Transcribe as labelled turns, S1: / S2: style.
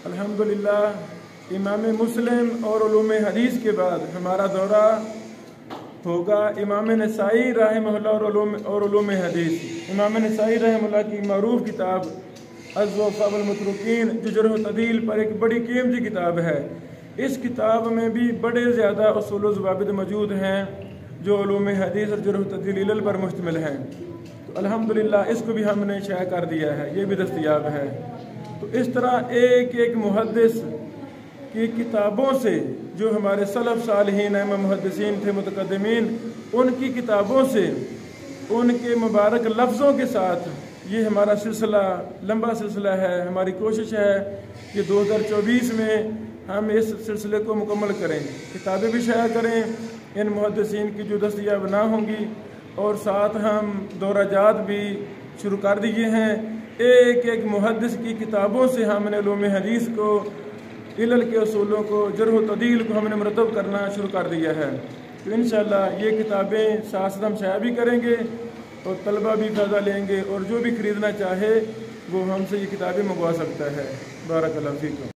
S1: अल्हम्दुलिल्लाह इमाम मुस्लिम और उलूम हदीस के बाद हमारा दौरा होगा इमाम नसाई रहमहुल्लाह और उलूम हदीस। इमाम नसाई रहमहुल्लाह की मरूफ किताब अज़्ज़ वल मुतरुकीन जो जर्ह व तदील पर एक बड़ी कीमती किताब है। इस किताब में भी बड़े ज़्यादा उसूल व ज़वाबित मौजूद हैं जो उलूम हदीस और जर्ह व तदील इल्ल पर मुश्तमिल हैं। तो अल्हम्दुलिल्लाह इसको भी हमने शाया कर दिया है, ये भी दस्तयाब है। तो इस तरह एक एक मुहद्दिस की किताबों से जो हमारे सलफ़ सालिहीन मुहद्दिसीन थे मुतक़द्दिमीन, उनकी किताबों से उनके मुबारक लफ्ज़ों के साथ ये हमारा सिलसिला लंबा सिलसिला है। हमारी कोशिश है कि 2024 में हम इस सिलसिले को मुकम्मल करें, किताबें भी शाया करें इन मुहद्दिसीन की जो दस्तयाब ना होंगी, और साथ हम दौराजात भी शुरू कर दिए हैं। एक एक मुहद्दिस की किताबों से हमने उलूम हदीस को, इल्ल के उसूलों को, जर्ह व तदील को हमने मरतब करना शुरू कर दिया है। तो इंशाअल्लाह ये किताबें साथ साथ हम शाया भी करेंगे और तलबा भी फ़ायदा लेंगे, और जो भी ख़रीदना चाहे वो हमसे ये किताबें मंगवा सकता है। बारकल्लाहु फ़ीकुम।